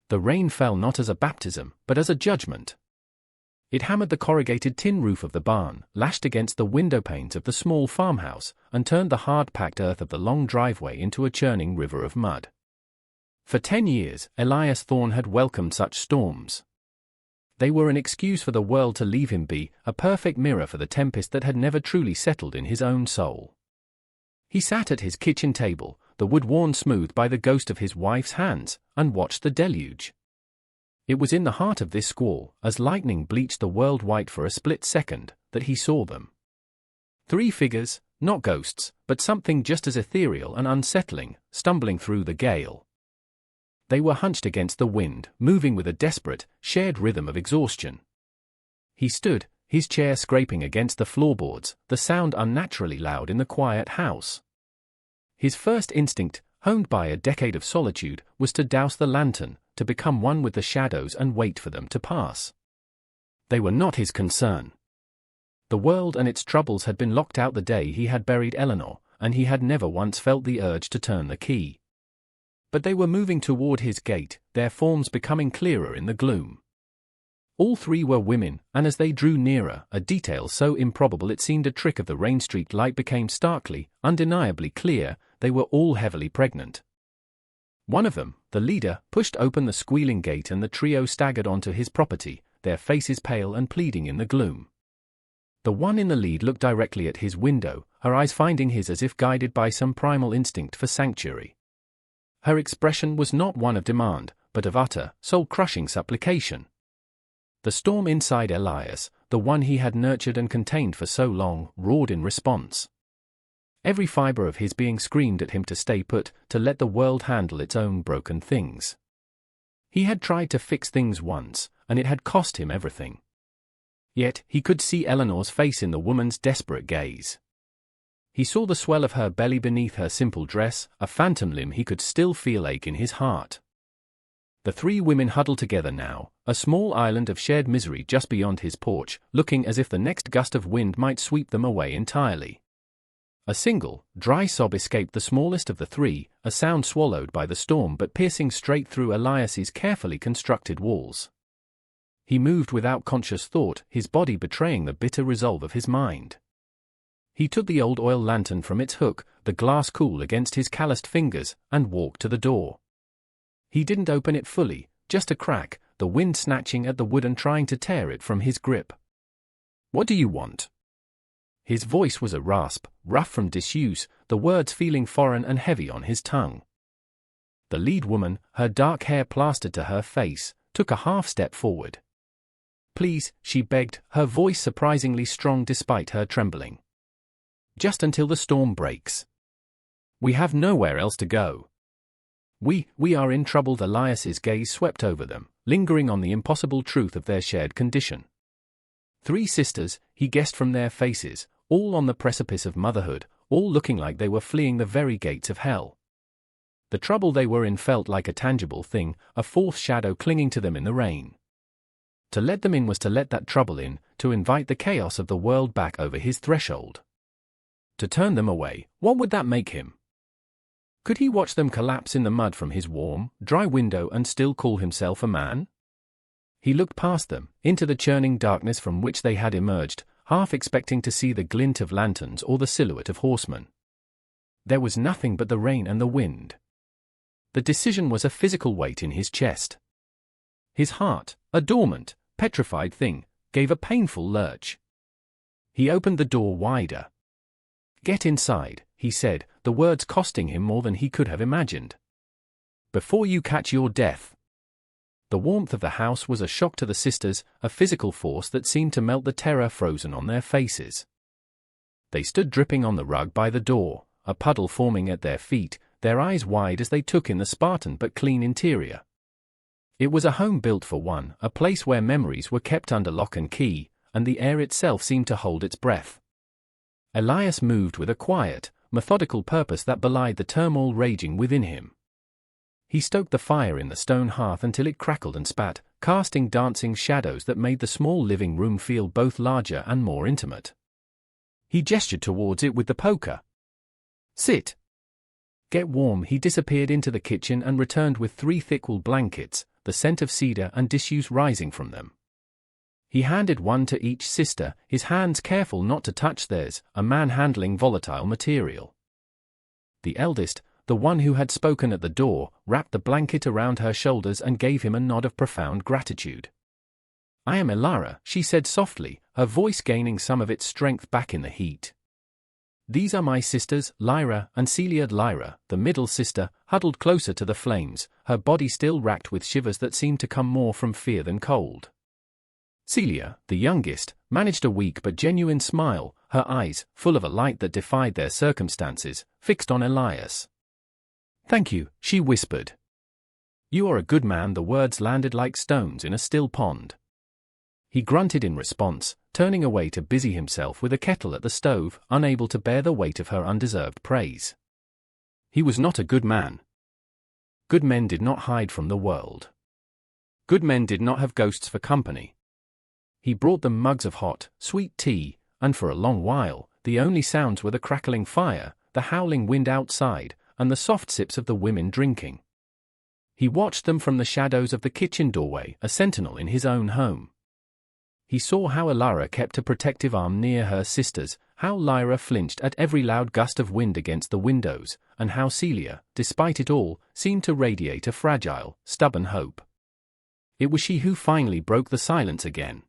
The rain fell not as a baptism, but as a judgment. It hammered the corrugated tin roof of the barn, lashed against the window panes of the small farmhouse, and turned the hard-packed earth of the long driveway into a churning river of mud. For 10 years, Elias Thorne had welcomed such storms. They were an excuse for the world to leave him be, a perfect mirror for the tempest that had never truly settled in his own soul. He sat at his kitchen table, the wood worn smooth by the ghost of his wife's hands, and watched the deluge. It was in the heart of this squall, as lightning bleached the world white for a split second, that he saw them. 3 figures, not ghosts, but something just as ethereal and unsettling, stumbling through the gale. They were hunched against the wind, moving with a desperate, shared rhythm of exhaustion. He stood, his chair scraping against the floorboards, the sound unnaturally loud in the quiet house. His first instinct, honed by a decade of solitude, was to douse the lantern, to become one with the shadows and wait for them to pass. They were not his concern. The world and its troubles had been locked out the day he had buried Eleanor, and he had never once felt the urge to turn the key. But they were moving toward his gate, their forms becoming clearer in the gloom. All 3 were women, and as they drew nearer, a detail so improbable it seemed a trick of the rain-streaked light became starkly, undeniably clear. They were all heavily pregnant. One of them, the leader, pushed open the squealing gate and the trio staggered onto his property, their faces pale and pleading in the gloom. The one in the lead looked directly at his window, her eyes finding his as if guided by some primal instinct for sanctuary. Her expression was not one of demand, but of utter, soul-crushing supplication. The storm inside Elias, the one he had nurtured and contained for so long, roared in response. Every fiber of his being screamed at him to stay put, to let the world handle its own broken things. He had tried to fix things once, and it had cost him everything. Yet, he could see Eleanor's face in the woman's desperate gaze. He saw the swell of her belly beneath her simple dress, a phantom limb he could still feel ache in his heart. The 3 women huddled together now, a small island of shared misery just beyond his porch, looking as if the next gust of wind might sweep them away entirely. A single, dry sob escaped the smallest of the 3, a sound swallowed by the storm but piercing straight through Elias's carefully constructed walls. He moved without conscious thought, his body betraying the bitter resolve of his mind. He took the old oil lantern from its hook, the glass cool against his calloused fingers, and walked to the door. He didn't open it fully, just a crack, the wind snatching at the wood and trying to tear it from his grip. "What do you want?" His voice was a rasp, rough from disuse, the words feeling foreign and heavy on his tongue. The lead woman, her dark hair plastered to her face, took a half-step forward. "Please," she begged, her voice surprisingly strong despite her trembling. "Just until the storm breaks. We have nowhere else to go. We are in trouble." Elias's gaze swept over them, lingering on the impossible truth of their shared condition. 3 sisters, he guessed from their faces, all on the precipice of motherhood, all looking like they were fleeing the very gates of hell. The trouble they were in felt like a tangible thing, a 4th shadow clinging to them in the rain. To let them in was to let that trouble in, to invite the chaos of the world back over his threshold. To turn them away, what would that make him? Could he watch them collapse in the mud from his warm, dry window and still call himself a man? He looked past them, into the churning darkness from which they had emerged, half expecting to see the glint of lanterns or the silhouette of horsemen. There was nothing but the rain and the wind. The decision was a physical weight in his chest. His heart, a dormant, petrified thing, gave a painful lurch. He opened the door wider. "Get inside," he said, the words costing him more than he could have imagined. "Before you catch your death." The warmth of the house was a shock to the sisters, a physical force that seemed to melt the terror frozen on their faces. They stood dripping on the rug by the door, a puddle forming at their feet, their eyes wide as they took in the Spartan but clean interior. It was a home built for one, a place where memories were kept under lock and key, and the air itself seemed to hold its breath. Elias moved with a quiet, methodical purpose that belied the turmoil raging within him. He stoked the fire in the stone hearth until it crackled and spat, casting dancing shadows that made the small living room feel both larger and more intimate. He gestured towards it with the poker. "Sit. Get warm." He disappeared into the kitchen and returned with 3 thick wool blankets, the scent of cedar and disuse rising from them. He handed one to each sister, his hands careful not to touch theirs, a man handling volatile material. The eldest, the one who had spoken at the door, wrapped the blanket around her shoulders and gave him a nod of profound gratitude. "I am Elara," she said softly, her voice gaining some of its strength back in the heat. "These are my sisters, Lyra and Celia." Lyra, the middle sister, huddled closer to the flames, her body still racked with shivers that seemed to come more from fear than cold. Celia, the youngest, managed a weak but genuine smile, her eyes, full of a light that defied their circumstances, fixed on Elias. "Thank you," she whispered. "You are a good man." The words landed like stones in a still pond. He grunted in response, turning away to busy himself with a kettle at the stove, unable to bear the weight of her undeserved praise. He was not a good man. Good men did not hide from the world. Good men did not have ghosts for company. He brought them mugs of hot, sweet tea, and for a long while, the only sounds were the crackling fire, the howling wind outside, and the soft sips of the women drinking. He watched them from the shadows of the kitchen doorway, a sentinel in his own home. He saw how Elara kept a protective arm near her sisters, how Lyra flinched at every loud gust of wind against the windows, and how Celia, despite it all, seemed to radiate a fragile, stubborn hope. It was she who finally broke the silence again.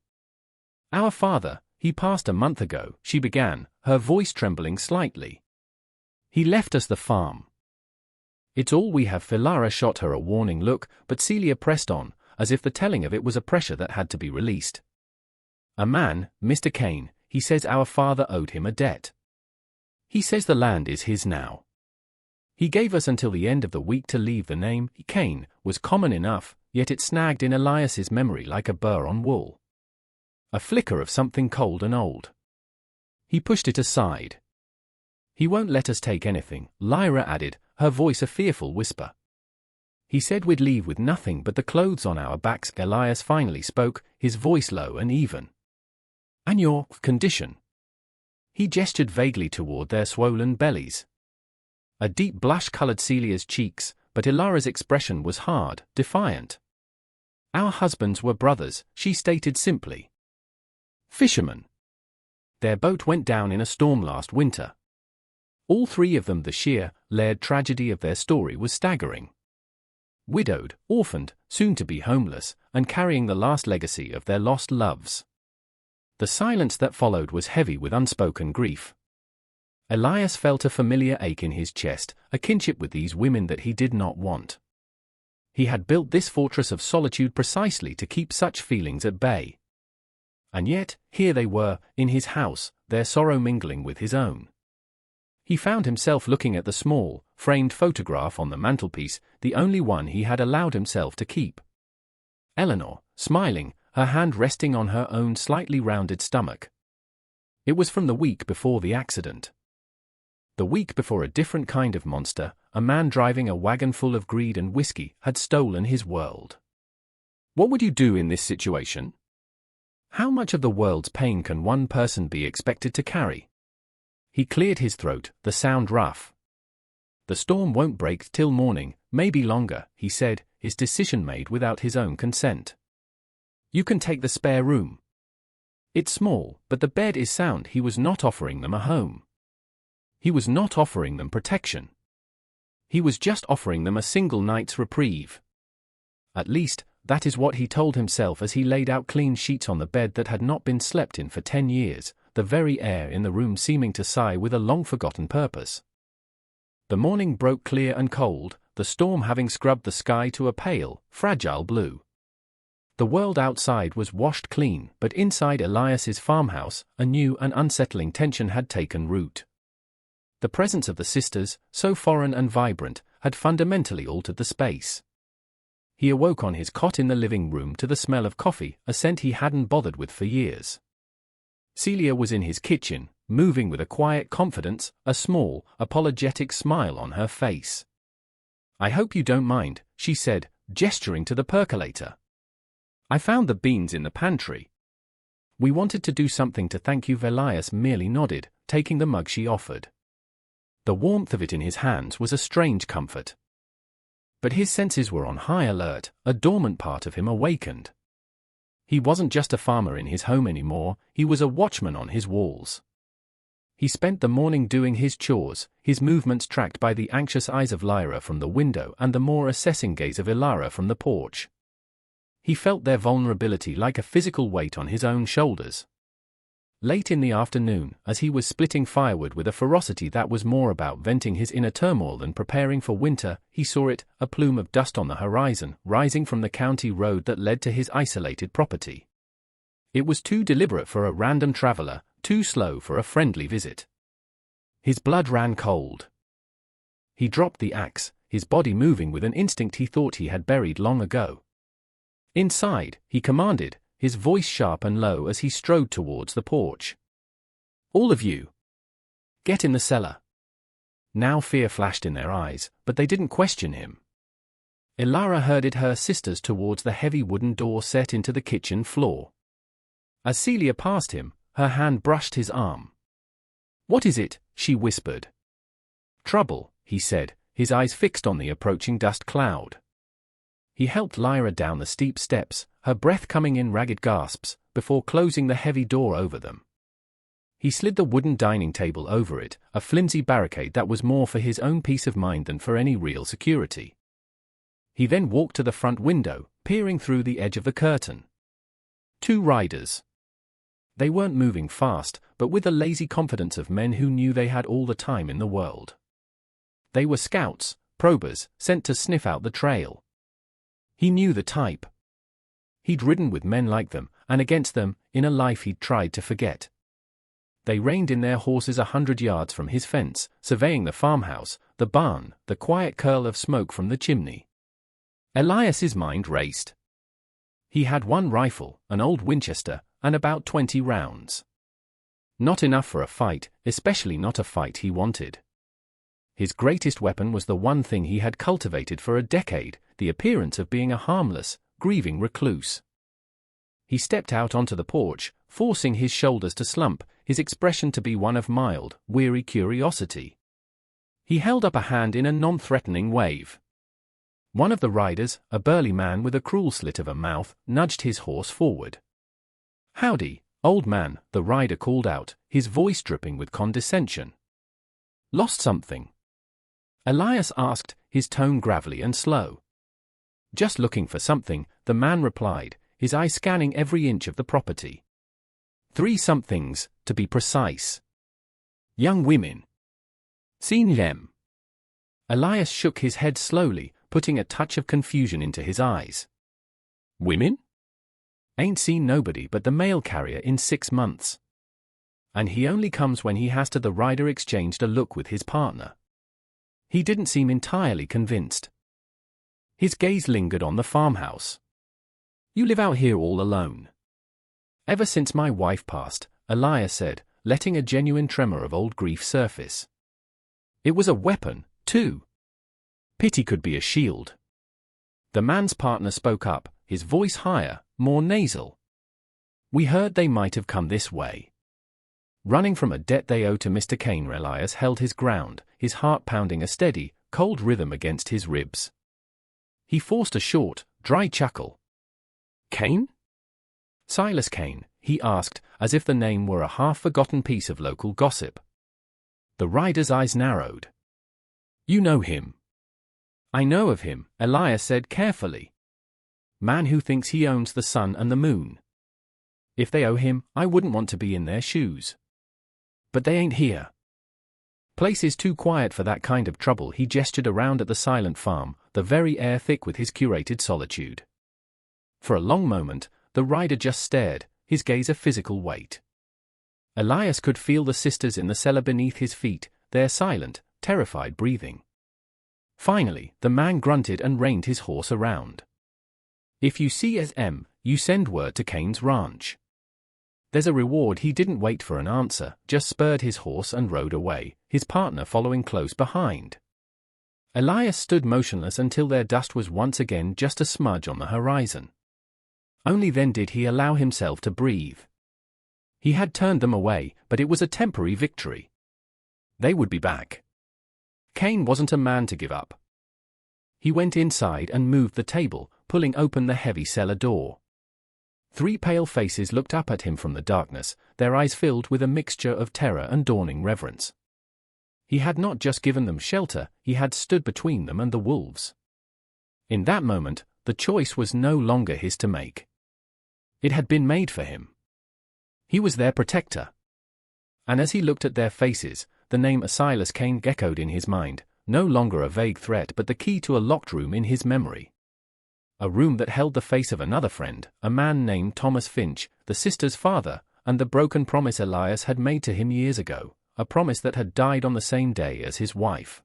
"Our father, he passed a month ago," she began, her voice trembling slightly. "He left us the farm." "It's all we have." Elara shot her a warning look, but Celia pressed on, as if the telling of it was a pressure that had to be released. "A man, Mr. Kane, he says our father owed him a debt. He says the land is his now. He gave us until the end of the week to leave." The name, Kane, was common enough, yet it snagged in Elias's memory like a burr on wool. A flicker of something cold and old. He pushed it aside. "He won't let us take anything," Lyra added, her voice a fearful whisper. "He said we'd leave with nothing but the clothes on our backs." Elias finally spoke, his voice low and even. "And your condition?" He gestured vaguely toward their swollen bellies. A deep blush colored Celia's cheeks, but Elara's expression was hard, defiant. "Our husbands were brothers," she stated simply. "Fishermen. Their boat went down in a storm last winter." All three of them. The sheer, layered tragedy of their story was staggering. Widowed, orphaned, soon to be homeless, and carrying the last legacy of their lost loves. The silence that followed was heavy with unspoken grief. Elias felt a familiar ache in his chest, a kinship with these women that he did not want. He had built this fortress of solitude precisely to keep such feelings at bay. And yet, here they were, in his house, their sorrow mingling with his own. He found himself looking at the small, framed photograph on the mantelpiece, the only one he had allowed himself to keep. Eleanor, smiling, her hand resting on her own slightly rounded stomach. It was from the week before the accident. The week before a different kind of monster, a man driving a wagon full of greed and whiskey, had stolen his world. What would you do in this situation? How much of the world's pain can one person be expected to carry? He cleared his throat, the sound rough. "The storm won't break till morning, maybe longer," he said, his decision made without his own consent. "You can take the spare room. It's small, but the bed is sound." He was not offering them a home. He was not offering them protection. He was just offering them a single night's reprieve. At least, that is what he told himself as he laid out clean sheets on the bed that had not been slept in for 10 years, the very air in the room seeming to sigh with a long-forgotten purpose. The morning broke clear and cold, the storm having scrubbed the sky to a pale, fragile blue. The world outside was washed clean, but inside Elias's farmhouse, a new and unsettling tension had taken root. The presence of the sisters, so foreign and vibrant, had fundamentally altered the space. He awoke on his cot in the living room to the smell of coffee, a scent he hadn't bothered with for years. Celia was in his kitchen, moving with a quiet confidence, a small, apologetic smile on her face. "I hope you don't mind," she said, gesturing to the percolator. "I found the beans in the pantry. We wanted to do something to thank you." Elias merely nodded, taking the mug she offered. The warmth of it in his hands was a strange comfort. But his senses were on high alert, a dormant part of him awakened. He wasn't just a farmer in his home anymore, he was a watchman on his walls. He spent the morning doing his chores, his movements tracked by the anxious eyes of Lyra from the window and the more assessing gaze of Ilara from the porch. He felt their vulnerability like a physical weight on his own shoulders. Late in the afternoon, as he was splitting firewood with a ferocity that was more about venting his inner turmoil than preparing for winter, he saw it, a plume of dust on the horizon, rising from the county road that led to his isolated property. It was too deliberate for a random traveler, too slow for a friendly visit. His blood ran cold. He dropped the axe, his body moving with an instinct he thought he had buried long ago. "Inside," he commanded, his voice sharp and low as he strode towards the porch. "All of you. Get in the cellar." Now fear flashed in their eyes, but they didn't question him. Ilara herded her sisters towards the heavy wooden door set into the kitchen floor. As Celia passed him, her hand brushed his arm. "What is it?" she whispered. "Trouble," he said, his eyes fixed on the approaching dust cloud. He helped Lyra down the steep steps, her breath coming in ragged gasps, before closing the heavy door over them. He slid the wooden dining table over it, a flimsy barricade that was more for his own peace of mind than for any real security. He then walked to the front window, peering through the edge of the curtain. 2 riders. They weren't moving fast, but with the lazy confidence of men who knew they had all the time in the world. They were scouts, probers, sent to sniff out the trail. He knew the type. He'd ridden with men like them, and against them, in a life he'd tried to forget. They reined in their horses 100 yards from his fence, surveying the farmhouse, the barn, the quiet curl of smoke from the chimney. Elias's mind raced. He had 1 rifle, an old Winchester, and about 20 rounds. Not enough for a fight, especially not a fight he wanted. His greatest weapon was the one thing he had cultivated for a decade, the appearance of being a harmless, grieving recluse. He stepped out onto the porch, forcing his shoulders to slump, his expression to be one of mild, weary curiosity. He held up a hand in a non-threatening wave. One of the riders, a burly man with a cruel slit of a mouth, nudged his horse forward. "Howdy, old man," the rider called out, his voice dripping with condescension. "Lost something?" Elias asked, his tone gravelly and slow. "Just looking for something," the man replied, his eye scanning every inch of the property. 3 somethings, to be precise. "Young women. Seen them?" Elias shook his head slowly, putting a touch of confusion into his eyes. "Women? Ain't seen nobody but the mail carrier in 6 months. And he only comes when he has to." The rider exchanged a look with his partner. He didn't seem entirely convinced. His gaze lingered on the farmhouse. "You live out here all alone?" "Ever since my wife passed," Elias said, letting a genuine tremor of old grief surface. "It was a weapon, too. Pity could be a shield." The man's partner spoke up, his voice higher, more nasal. "We heard they might have come this way. Running from a debt they owe to Mr. Kane." Elias held his ground, his heart pounding a steady, cold rhythm against his ribs. He forced a short, dry chuckle. "Kane? Silas Kane?" he asked, as if the name were a half-forgotten piece of local gossip. The rider's eyes narrowed. "You know him?" "I know of him," Elias said carefully. "Man who thinks he owns the sun and the moon. If they owe him, I wouldn't want to be in their shoes. But they ain't here. Place is too quiet for that kind of trouble." He gestured around at the silent farm, the very air thick with his curated solitude. For a long moment, the rider just stared, his gaze a physical weight. Elias could feel the sisters in the cellar beneath his feet, their silent, terrified breathing. Finally, the man grunted and reined his horse around. "If you see SM, you send word to Kane's ranch. There's a reward." He didn't wait for an answer, just spurred his horse and rode away, his partner following close behind. Elias stood motionless until their dust was once again just a smudge on the horizon. Only then did he allow himself to breathe. He had turned them away, but it was a temporary victory. They would be back. Kane wasn't a man to give up. He went inside and moved the table, pulling open the heavy cellar door. 3 pale faces looked up at him from the darkness, their eyes filled with a mixture of terror and dawning reverence. He had not just given them shelter, he had stood between them and the wolves. In that moment, the choice was no longer his to make. It had been made for him. He was their protector. And as he looked at their faces, the name Silas Kane echoed in his mind, no longer a vague threat but the key to a locked room in his memory. A room that held the face of another friend, a man named Thomas Finch, the sister's father, and the broken promise Elias had made to him years ago, a promise that had died on the same day as his wife.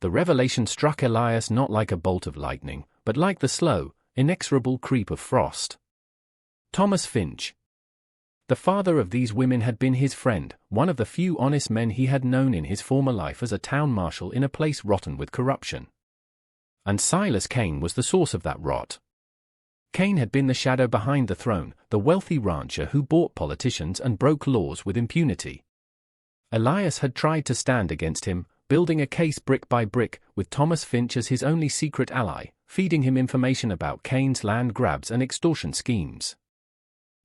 The revelation struck Elias not like a bolt of lightning, but like the slow, inexorable creep of frost. Thomas Finch. The father of these women had been his friend, one of the few honest men he had known in his former life as a town marshal in a place rotten with corruption. And Silas Kane was the source of that rot. Kane had been the shadow behind the throne, the wealthy rancher who bought politicians and broke laws with impunity. Elias had tried to stand against him, building a case brick by brick, with Thomas Finch as his only secret ally, feeding him information about Kane's land grabs and extortion schemes.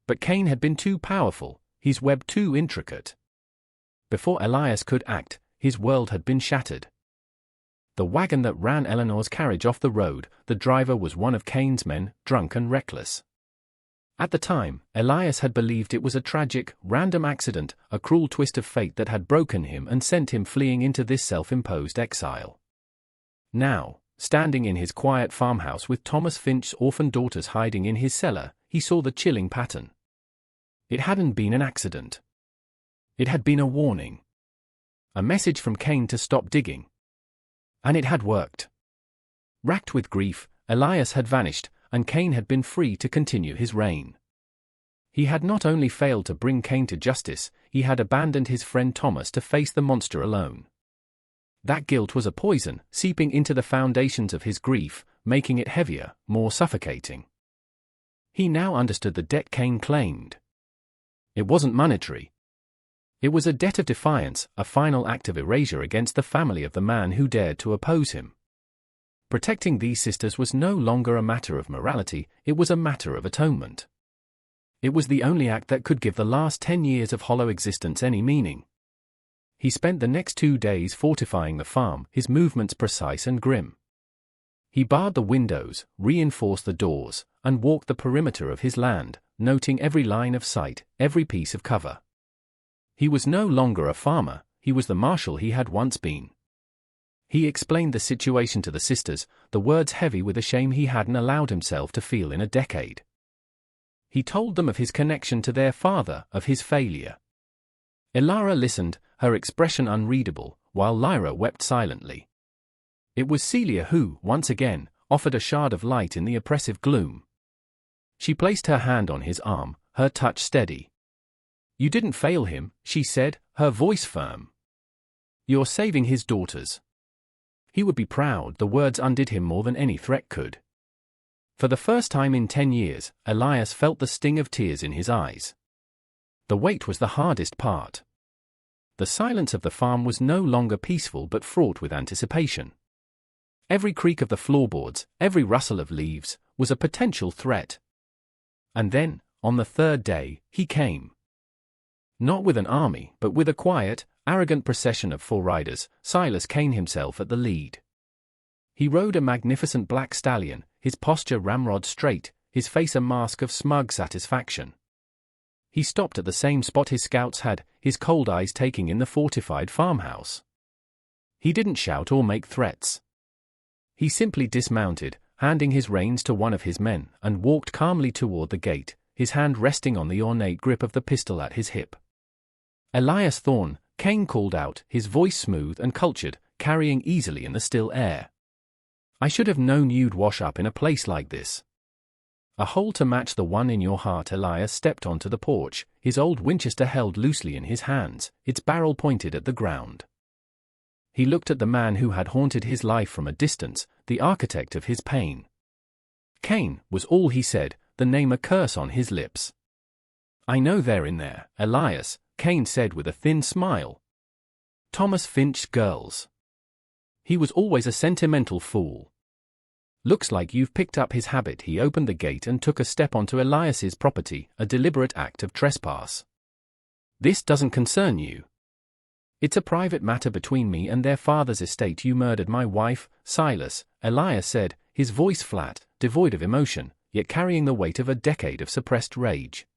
But Kane had been too powerful, his web too intricate. Before Elias could act, his world had been shattered. The wagon that ran Eleanor's carriage off the road, the driver was one of Kane's men, drunk and reckless. At the time, Elias had believed it was a tragic, random accident, a cruel twist of fate that had broken him and sent him fleeing into this self-imposed exile. Now, standing in his quiet farmhouse with Thomas Finch's orphan daughters hiding in his cellar, he saw the chilling pattern. It hadn't been an accident. It had been a warning. A message from Kane to stop digging. And it had worked. Racked with grief, Elias had vanished, and Kane had been free to continue his reign. He had not only failed to bring Kane to justice, he had abandoned his friend Thomas to face the monster alone. That guilt was a poison, seeping into the foundations of his grief, making it heavier, more suffocating. He now understood the debt Kane claimed. It wasn't monetary. It was a debt of defiance, a final act of erasure against the family of the man who dared to oppose him. Protecting these sisters was no longer a matter of morality, it was a matter of atonement. It was the only act that could give the last 10 years of hollow existence any meaning. He spent the next 2 days fortifying the farm, his movements precise and grim. He barred the windows, reinforced the doors, and walked the perimeter of his land, noting every line of sight, every piece of cover. He was no longer a farmer, he was the marshal he had once been. He explained the situation to the sisters, the words heavy with a shame he hadn't allowed himself to feel in a decade. He told them of his connection to their father, of his failure. Elara listened, her expression unreadable, while Lyra wept silently. It was Celia who, once again, offered a shard of light in the oppressive gloom. She placed her hand on his arm, her touch steady. "You didn't fail him," she said, her voice firm. "You're saving his daughters. He would be proud." The words undid him more than any threat could. For the first time in 10 years, Elias felt the sting of tears in his eyes. The wait was the hardest part. The silence of the farm was no longer peaceful but fraught with anticipation. Every creak of the floorboards, every rustle of leaves, was a potential threat. And then, on the 3rd day, he came. Not with an army, but with a quiet, arrogant procession of 4 riders, Silas Kane himself at the lead. He rode a magnificent black stallion, his posture ramrod straight, his face a mask of smug satisfaction. He stopped at the same spot his scouts had, his cold eyes taking in the fortified farmhouse. He didn't shout or make threats. He simply dismounted, handing his reins to one of his men, and walked calmly toward the gate, his hand resting on the ornate grip of the pistol at his hip. "Elias Thorne," Kane called out, his voice smooth and cultured, carrying easily in the still air. "I should have known you'd wash up in a place like this." A hole to match the one in your heart. Elias stepped onto the porch, his old Winchester held loosely in his hands, its barrel pointed at the ground. He looked at the man who had haunted his life from a distance, the architect of his pain. "Kane," was all he said, the name a curse on his lips. "I know they're in there, Elias," Kane said with a thin smile. "Thomas Finch's girls. He was always a sentimental fool. Looks like you've picked up his habit. He opened the gate and took a step onto Elias's property, a deliberate act of trespass. This doesn't concern you. It's a private matter between me and their father's estate. You murdered my wife, Silas, Elias said, his voice flat, devoid of emotion, yet carrying the weight of a decade of suppressed rage.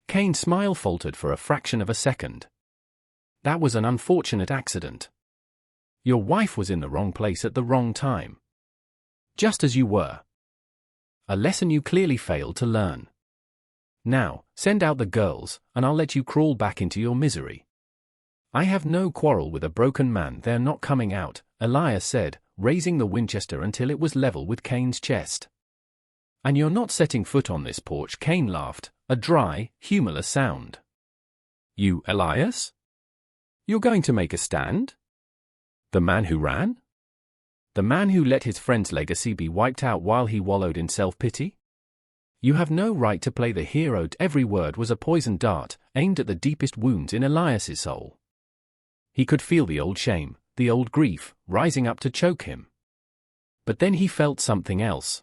Cain's smile faltered for a fraction of a second. That was an unfortunate accident. Your wife was in the wrong place at the wrong time. Just as you were. A lesson you clearly failed to learn. Now, send out the girls, and I'll let you crawl back into your misery. I have no quarrel with a broken man. They're not coming out, Elias said, raising the Winchester until it was level with Cain's chest. And you're not setting foot on this porch. Cain laughed, a dry, humorless sound. You, Elias? You're going to make a stand? The man who ran? The man who let his friend's legacy be wiped out while he wallowed in self-pity? You have no right to play the hero. Every word was a poisoned dart, aimed at the deepest wounds in Elias's soul. He could feel the old shame, the old grief, rising up to choke him. But then he felt something else.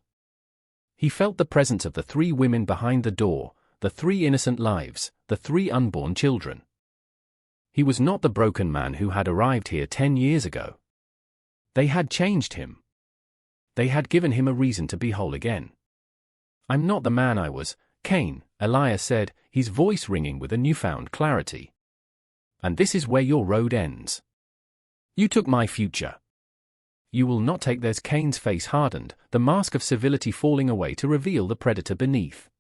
He felt the presence of the 3 women behind the door, the 3 innocent lives, the 3 unborn children. He was not the broken man who had arrived here 10 years ago. They had changed him. They had given him a reason to be whole again. I'm not the man I was, Cain, Elias said, his voice ringing with a newfound clarity. And this is where your road ends. You took my future. You will not take theirs. Cain's face hardened, the mask of civility falling away to reveal the predator beneath.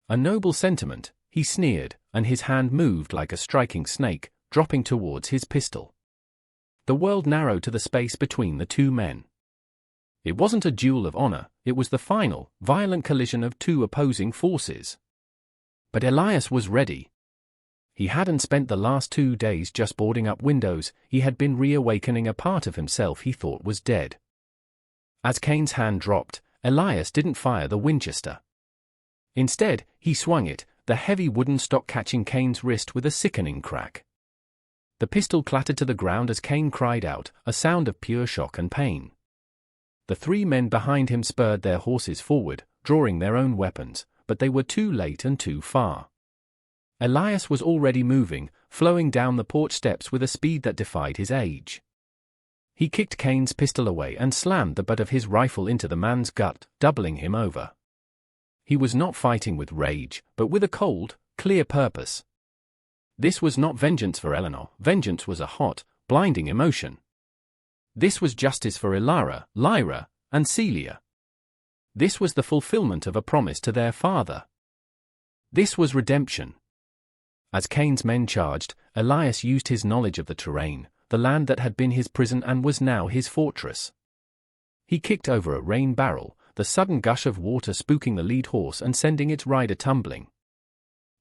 A noble sentiment, he sneered, and his hand moved like a striking snake, dropping towards his pistol. The world narrowed to the space between the 2 men. It wasn't a duel of honor, it was the final, violent collision of 2 opposing forces. But Elias was ready. He hadn't spent the last 2 days just boarding up windows. He had been reawakening a part of himself he thought was dead. As Cain's hand dropped, Elias didn't fire the Winchester. Instead, he swung it, the heavy wooden stock catching Cain's wrist with a sickening crack. The pistol clattered to the ground as Cain cried out, a sound of pure shock and pain. The 3 men behind him spurred their horses forward, drawing their own weapons, but they were too late and too far. Elias was already moving, flowing down the porch steps with a speed that defied his age. He kicked Cain's pistol away and slammed the butt of his rifle into the man's gut, doubling him over. He was not fighting with rage, but with a cold, clear purpose. This was not vengeance for Eleanor. Vengeance was a hot, blinding emotion. This was justice for Lyra, and Celia. This was the fulfillment of a promise to their father. This was redemption. As Cain's men charged, Elias used his knowledge of the terrain, the land that had been his prison and was now his fortress. He kicked over a rain barrel, the sudden gush of water spooking the lead horse and sending its rider tumbling.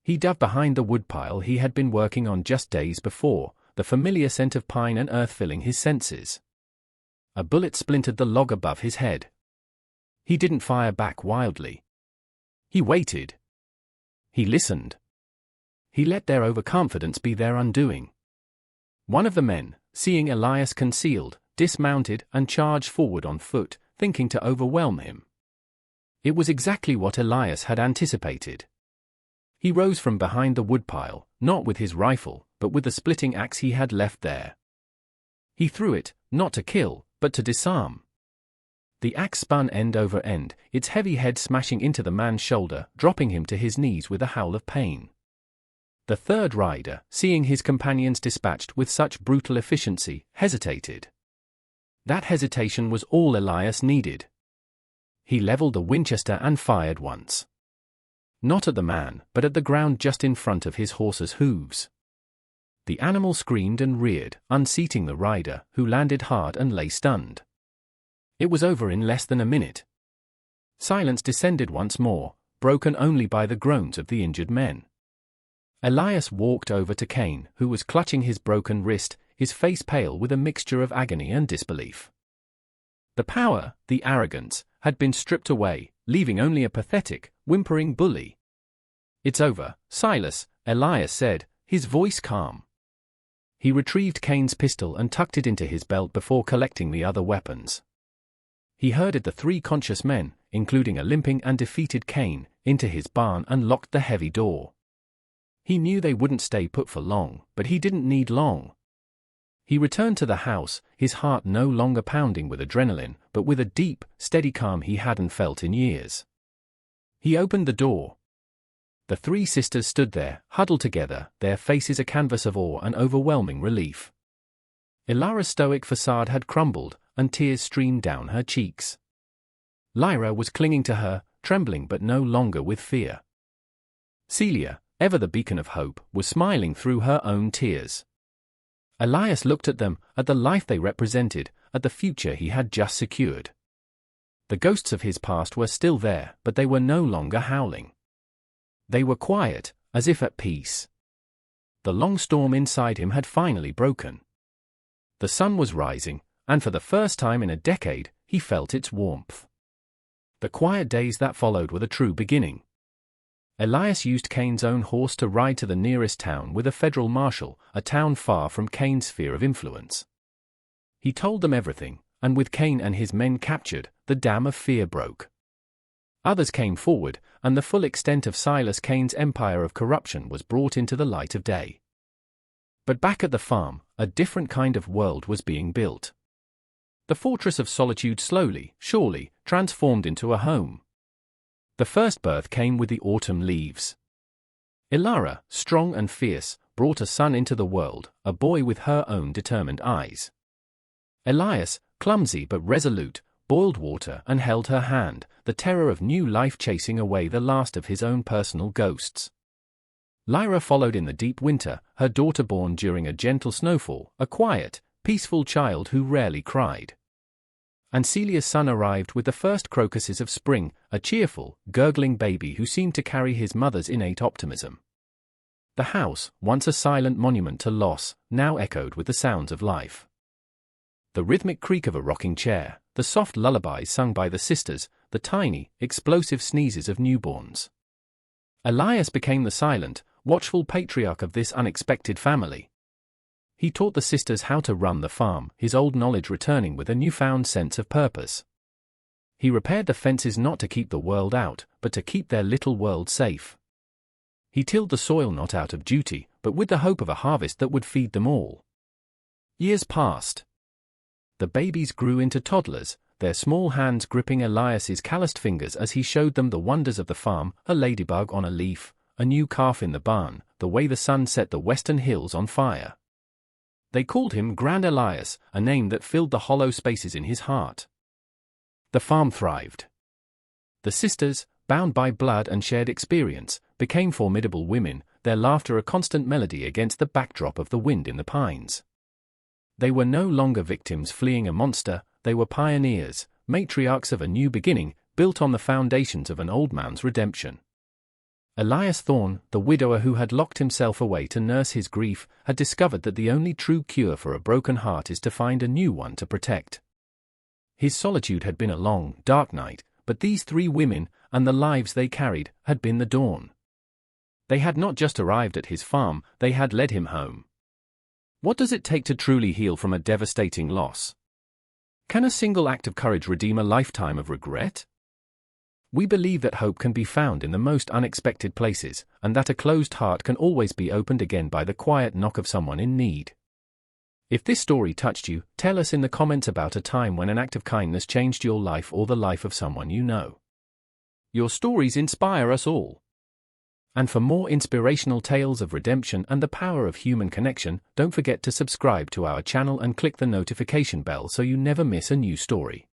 He dove behind the woodpile he had been working on just days before, the familiar scent of pine and earth filling his senses. A bullet splintered the log above his head. He didn't fire back wildly. He waited. He listened. He let their overconfidence be their undoing. One of the men, seeing Elias concealed, dismounted and charged forward on foot, thinking to overwhelm him. It was exactly what Elias had anticipated. He rose from behind the woodpile, not with his rifle, but with the splitting axe he had left there. He threw it, not to kill, but to disarm. The axe spun end over end, its heavy head smashing into the man's shoulder, dropping him to his knees with a howl of pain. The 3rd rider, seeing his companions dispatched with such brutal efficiency, hesitated. That hesitation was all Elias needed. He leveled the Winchester and fired once. Not at the man, but at the ground just in front of his horse's hooves. The animal screamed and reared, unseating the rider, who landed hard and lay stunned. It was over in less than a minute. Silence descended once more, broken only by the groans of the injured men. Elias walked over to Cain, who was clutching his broken wrist, his face pale with a mixture of agony and disbelief. The power, the arrogance, had been stripped away, leaving only a pathetic, whimpering bully. "It's over, Silas," Elias said, his voice calm. He retrieved Cain's pistol and tucked it into his belt before collecting the other weapons. He herded the 3 conscious men, including a limping and defeated Cain, into his barn and locked the heavy door. He knew they wouldn't stay put for long, but he didn't need long. He returned to the house, his heart no longer pounding with adrenaline, but with a deep, steady calm he hadn't felt in years. He opened the door. The 3 sisters stood there, huddled together, their faces a canvas of awe and overwhelming relief. Ilara's stoic facade had crumbled, and tears streamed down her cheeks. Lyra was clinging to her, trembling but no longer with fear. Celia, ever the beacon of hope, was smiling through her own tears. Elias looked at them, at the life they represented, at the future he had just secured. The ghosts of his past were still there, but they were no longer howling. They were quiet, as if at peace. The long storm inside him had finally broken. The sun was rising, and for the first time in a decade, he felt its warmth. The quiet days that followed were the true beginning. Elias used Cain's own horse to ride to the nearest town with a federal marshal, a town far from Cain's sphere of influence. He told them everything, and with Cain and his men captured, the dam of fear broke. Others came forward, and the full extent of Silas Cain's empire of corruption was brought into the light of day. But back at the farm, a different kind of world was being built. The fortress of solitude slowly, surely, transformed into a home. The first birth came with the autumn leaves. Ilara, strong and fierce, brought a son into the world, a boy with her own determined eyes. Elias, clumsy but resolute, boiled water and held her hand, the terror of new life chasing away the last of his own personal ghosts. Lyra followed in the deep winter, her daughter born during a gentle snowfall, a quiet, peaceful child who rarely cried. And Celia's son arrived with the first crocuses of spring, a cheerful, gurgling baby who seemed to carry his mother's innate optimism. The house, once a silent monument to loss, now echoed with the sounds of life. The rhythmic creak of a rocking chair, the soft lullabies sung by the sisters, the tiny, explosive sneezes of newborns. Elias became the silent, watchful patriarch of this unexpected family. He taught the sisters how to run the farm, his old knowledge returning with a newfound sense of purpose. He repaired the fences not to keep the world out, but to keep their little world safe. He tilled the soil not out of duty, but with the hope of a harvest that would feed them all. Years passed. The babies grew into toddlers, their small hands gripping Elias's calloused fingers as he showed them the wonders of the farm, a ladybug on a leaf, a new calf in the barn, the way the sun set the western hills on fire. They called him Grand Elias, a name that filled the hollow spaces in his heart. The farm thrived. The sisters, bound by blood and shared experience, became formidable women, their laughter a constant melody against the backdrop of the wind in the pines. They were no longer victims fleeing a monster, they were pioneers, matriarchs of a new beginning, built on the foundations of an old man's redemption. Elias Thorne, the widower who had locked himself away to nurse his grief, had discovered that the only true cure for a broken heart is to find a new one to protect. His solitude had been a long, dark night, but these 3 women, and the lives they carried, had been the dawn. They had not just arrived at his farm, they had led him home. What does it take to truly heal from a devastating loss? Can a single act of courage redeem a lifetime of regret? We believe that hope can be found in the most unexpected places, and that a closed heart can always be opened again by the quiet knock of someone in need. If this story touched you, tell us in the comments about a time when an act of kindness changed your life or the life of someone you know. Your stories inspire us all. And for more inspirational tales of redemption and the power of human connection, don't forget to subscribe to our channel and click the notification bell so you never miss a new story.